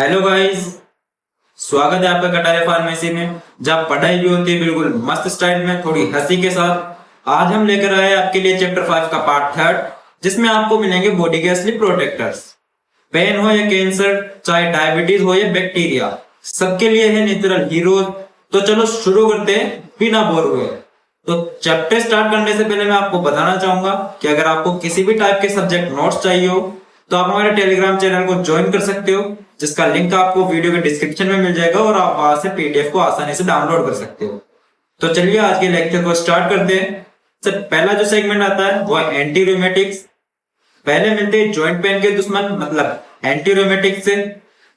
Hello guys, स्वागत है आपका कटारे फार्मेसी में, जहाँ पढ़ाई भी होती है बिल्कुल मस्त स्टाइल में, थोड़ी हंसी के साथ। आज हम लेकर आए आपके लिए चैप्टर 5 का पार्ट 3, जिसमें आपको मिलेंगे बॉडी के असली प्रोटेक्टर्स। पेन हो या कैंसर, चाहे डायबिटीज हो या बैक्टीरिया, सबके लिए है नेचुरल हीरोज। तो चलो शुरू करते हैं बिना बोर हुए। तो चैप्टर स्टार्ट करने से पहले मैं आपको बताना चाहूंगा कि अगर आपको किसी भी टाइप के सब्जेक्ट नोट्स चाहिए हो तो आप हमारे टेलीग्राम चैनल को ज्वाइन कर सकते हो, जिसका लिंक आपको वीडियो के डिस्क्रिप्शन में मिल जाएगा और आप वहां से पीडीएफ को आसानी से डाउनलोड कर सकते हो। तो चलिए आज के लेक्चर को स्टार्ट करते हैं। सर, पहला जो सेगमेंट आता है वो एंटी रूमेटिक्स। पहले मिलते हैं जॉइंट पेन के दुश्मन मतलब एंटी रूमेटिक्स से,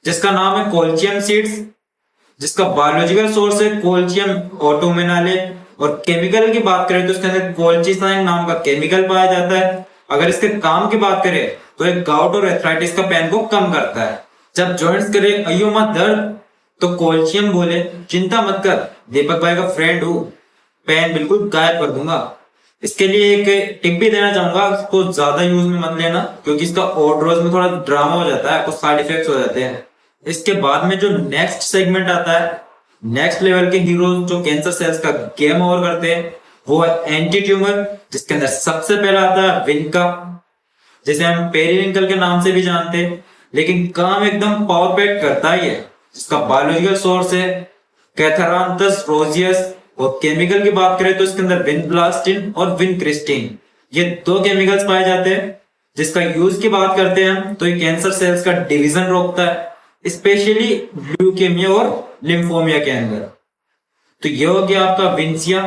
जिसका नाम है कोल्चियम सीड्स, जिसका बायोलॉजिकल सोर्स है कोल्चियम ऑटोमिनाले। और केमिकल की बात करें तो इसके अंदर कोल्चिसाइन नाम का केमिकल पाया जाता है। अगर इसके काम की बात करें तो एक गाउट और एथराइटिस का पेन को कम करता है। जब जॉइंट्स करे अयो मत दर्द तो कोल्चियम बोले चिंता मत कर, दीपक भाई का फ्रेंड हूँ, पेन बिल्कुल गायब कर दूंगा। इसके लिए एक टिप भी देना चाहूंगा, इसको ज्यादा यूज में मत लेना क्योंकि इसका ओवरडोज में थोड़ा ड्रामा हो जाता है, कुछ साइड इफेक्ट्स हो जाते हैं। इसके बाद में जो नेक्स्ट सेगमेंट आता है, नेक्स्ट लेवल के हीरो जो कैंसर सेल्स का गेम ओवर करते हैं, वो है एंटी ट्यूमर, जिसके अंदर सबसे पहला आता है विनका, जिसे हम पेरीविंकल के नाम से भी जानते हैं, लेकिन काम एकदम पावर पैक करता ही है। जिसका बायोलॉजिकल सोर्स है कैथरांथस रोजियस। और केमिकल की बात करें तो इसके अंदर विनब्लास्टिन और विनक्रिस्टिन, ये दो केमिकल्स पाए जाते हैं। जिसका यूज की बात करते हैं हम तो ये कैंसर सेल्स का डिवीजन रोकता है, स्पेशली ल्यूकेमिया और लिम्फोमिया के अंदर। तो ये हो गया आपका विंसिया।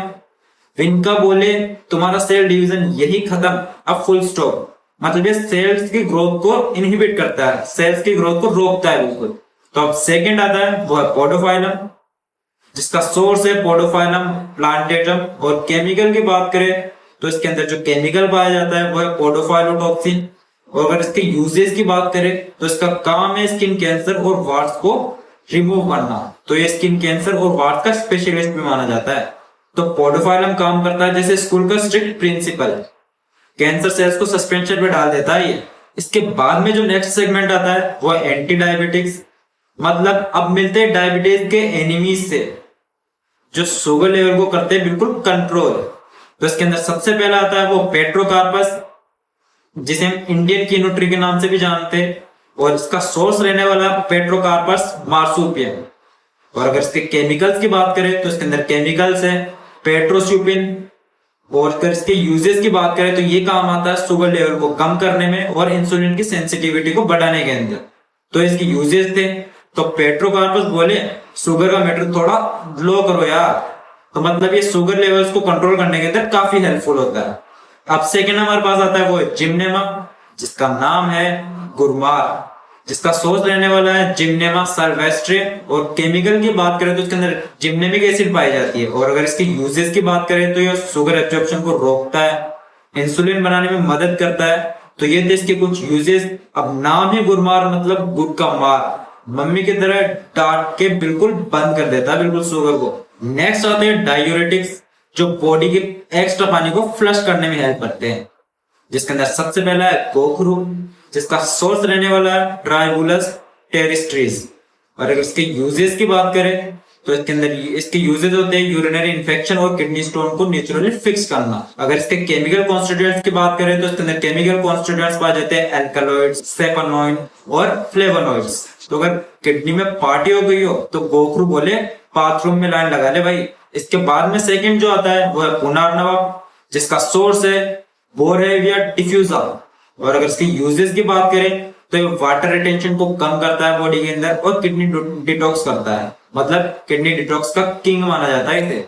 विनका बोले तुम्हारा सेल डिवीजन यही खत्म, अब फुल स्टॉप। मतलब ये सेल्स की ग्रोथ को इनहिबिट करता है, सेल्स की ग्रोथ को रोकता है बिल्कुल। तो अब सेकंड आता है वो है पोडोफाइलम, जिसका सोर्स है पोडोफाइलम प्लांटेटम। और केमिकल की बात करें तो इसके अंदर जो केमिकल पाया जाता है वो है पोडोफाइलोटॉक्सिन। और अगर इसके यूजेस की बात करें तो इसका काम है स्किन कैंसर और वार्ड्स को रिमूव करना। तो ये स्किन कैंसर और वार्ड्स का स्पेशलिस्ट भी माना जाता है। तो पोडोफाइलम काम करता है जैसे स्कूल का स्ट्रिक्ट प्रिंसिपल, कैंसर सेल्स को सस्पेंशन में डाल देता है ये। इसके बाद में जो नेक्स्ट सेगमेंट आता है वो है एंटी डायबिटिक्स। मतलब अब मिलते हैं डायबिटीज के एनिमीज से, जो शुगर लेवल को करते हैं बिल्कुल कंट्रोल। तो इसके अंदर सबसे पहला आता है वो पेट्रोकार्पस, जिसे हम इंडियन कीनोट्री के नाम से भी जानते हैं। और इसका सोर्स रहने वाला पेट्रोकार्पस मार्सुपियम। और अगर इसके केमिकल्स की बात करें तो इसके अंदर केमिकल्स है पेट्रोस्यूपिन। और अगर इसके यूजेस की बात करें तो ये काम आता है शुगर लेवल को कम करने में और इंसुलिन की सेंसिटिविटी को बढ़ाने के अंदर। तो इसके यूजेस थे तो पेट्रोकार्पस बोले शुगर का मैटर थोड़ा लो करो यार। तो मतलब ये शुगर लेवल्स को कंट्रोल करने के अंदर काफी हेल्पफुल होता है। अब सेकेंड हमारे पास आता है वो है जिम्नेमा, जिसका नाम है गुरमार, जिसका सोर्स रहने वाला है जिम्नेमा साल्वेस्ट्रे। और केमिकल की बात करें तो इसके अंदर जिम्नेमिक एसिड पाई जाती है। और अगर इसकी यूजेस की बात करें तो ये शुगर एब्जॉर्प्शन को रोकता है, इंसुलिन बनाने में मदद करता है। तो ये थे इसके कुछ यूजेस। अब नाम है गुरमार मतलब गुड़ का मार, मम्मी की तरह डांट के बिल्कुल बंद कर देता है बिल्कुल शुगर को। नेक्स्ट आते हैं डायूरेटिक्स, जो बॉडी के एक्स्ट्रा पानी को फ्लश करने में हेल्प करते हैं। जिसके अंदर सबसे पहला है गोखरू, जिसका सोर्स रहने वाला है ट्राइबुलस टेरिस्ट्रीज। और अगर इसके यूजेस की बात करें तो इसके अंदर इसके यूजेस होते हैं यूरिनरी इन्फेक्शन और किडनी स्टोन को नेचुरली फिक्स करना। अगर इसके केमिकल कॉन्स्टिट्यूएंट्स की बात करें तो इसके अंदर केमिकल कॉन्स्टिट्यूएंट्स पाए जाते हैं एल्कलॉइड्स, सेफेनॉइड और फ्लेवोनॉइड्स। तो अगर किडनी में पार्टी हो गई हो तो गोखरू बोले बाथरूम में लाइन लगा ले भाई। इसके बाद में सेकंड जो आता है वो है पुनर्नवा, जिसका सोर्स है बोरेविया डिफ्यूजा। और अगर इसके यूजेस की बात करें तो ये वाटर रिटेंशन को कम करता है बॉडी के अंदर और किडनी डिटॉक्स करता है। मतलब किडनी डिटॉक्स का किंग माना जाता है इसे।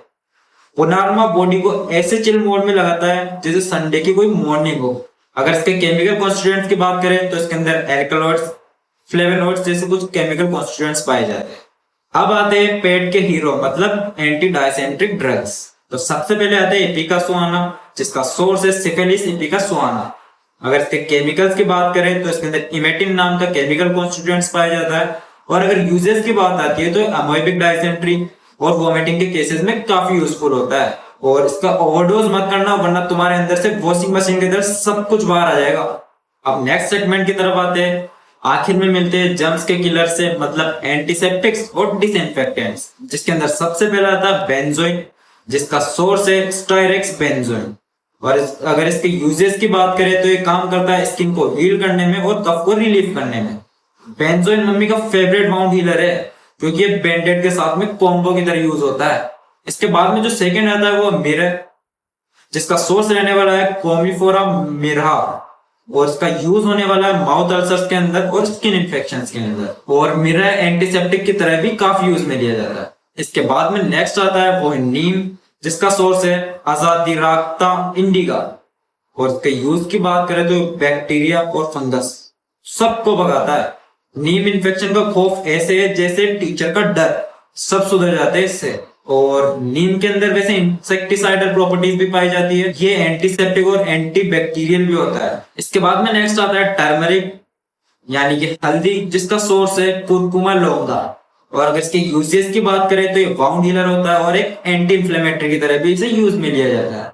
पुनर्नवा बॉडी को ऐसे चिल मोड में लगाता है जैसे संडे की कोई मॉर्निंग हो। अगर इसके केमिकल कॉन्स्टिट्यूएंट्स की बात करें तो इसके अंदर एल्कलॉइड्स, फ्लेवोनॉइड्स जैसे कुछ केमिकल कॉन्स्टिट्यूएंट्स पाए जाते हैं। अब आते हैं पेट के हीरो मतलब एंटी डायसेंट्रिक ड्रग्स। तो सबसे पहले आते हैं इपिका सुआना, जिसका सोर्स है सिफिलिस इपिका सुआना। अगर इसके केमिकल्स की बात करें तो इसके अंदर इमेटिन नाम का केमिकल कॉन्स्टिट्यूएंट्स पाया जाता है। और अगर यूजेस की बात आती है तो अमोइबिक डायसेंट्री और वोमिटिंग के केसेस में काफी यूजफुल होता है। और इसका ओवरडोज मत करना वरना तुम्हारे अंदर से वॉशिंग मशीन के अंदर सब कुछ बाहर आ जाएगा। अब नेक्स्ट सेगमेंट की तरफ आते हैं। आखिर में मिलते हैं जर्म्स के किलर से, मतलब एंटीसेप्टिक्स और डिसइंफेक्टेंट्स, जिसके अंदर सबसे पहला आता है बेंजोइन, जिसका सोर्स है स्टायरेक्स बेंजोइन। और अगर इसके यूजेस की बात करें तो ये काम करता है स्किन को हील करने में और कफ को रिलीफ करने में। बेंजोइन मम्मी का फेवरेट वाउंड हीलर है, क्योंकि ये बैंडेड के साथ में कॉम्बो की तरह यूज होता है। इसके बाद में जो सेकंड आता है वो मिरर, जिसका सोर्स रहने वाला है कोमिफोरा मिरहा, और इसका यूज होने वाला है माउथ अल्सर्स के अंदर और स्किन इन्फेक्शंस के अंदर। और मिरर एंटीसेप्टिक की तरह भी काफी यूज में लिया जाता है। इसके बाद में नेक्स्ट आता है वो है नीम, जिसका सोर्स है अजादिराक्ता इंडिका, और इसके यूज की बात करें तो बैक्टीरिया और फंगस सबको भगाता है। नीम इन्फेक्शन का खौफ ऐसे है जैसे टीचर का डर, सब सुधर जाते हैं इससे। और नीम के अंदर वैसे इंसेक्टिसाइडल प्रॉपर्टीज भी पाई जाती है, ये एंटीसेप्टिक और एंटीबैक्टीरियल भी होता है। इसके बाद में नेक्स्ट आता है टर्मरिक, यानी कि हल्दी, जिसका सोर्स है कुरकुमा लौंगा। और अगर इसके यूजेस की बात करें तो ये वाउंड हीलर होता है और एक एंटी इंफ्लेमेटरी की तरह भी इसे यूज में लिया जाता है।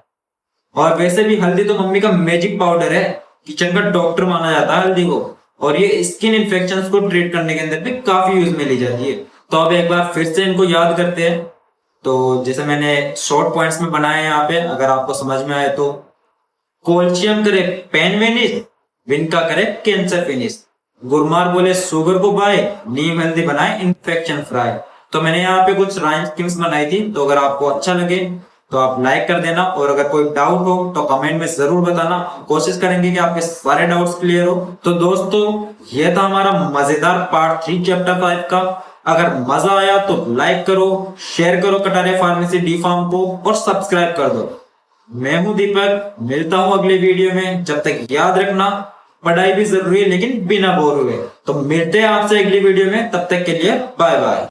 और वैसे भी हल्दी तो मम्मी का मैजिक पाउडर है, किचन का डॉक्टर माना जाता है हल्दी को, और ये स्किन इन्फेक्शंस को ट्रीट करने के अंदर भी काफी यूज में ली जाती है। तो अब एक बार फिर से इनको याद करते हैं। तो जैसे मैंने शॉर्ट पॉइंट्स में बनाए यहाँ पे, अगर आपको समझ में आए तो कोल्शियम करे पेन वेनिस, विनका करे कैंसर फिनिश, गुरमार बोले शुगर को बाय, नीम हल्दी बनाए इन्फेक्शन फ्राई। तो मैंने यहाँ पे कुछ राइम स्कीम्स बनाई थी, तो अगर आपको अच्छा लगे तो आप लाइक कर देना, और अगर कोई डाउट हो तो कमेंट में जरूर बताना। कोशिश करेंगे कि आपके सारे डाउट्स क्लियर हो। तो दोस्तों, यह था हमारा मजेदार पार्ट 3 चैप्टर 5 का। अगर मजा आया तो लाइक करो, शेयर करो कटारिया फार्मेसी डी फार्म को, और सब्सक्राइब कर दो। मैं हूं दीपक, मिलता हूं अगले वीडियो में। जब तक याद रखना, पढ़ाई भी जरूरी है लेकिन बिना बोर हुए। तो मिलते हैं आपसे अगली वीडियो में, तब तक के लिए बाय बाय।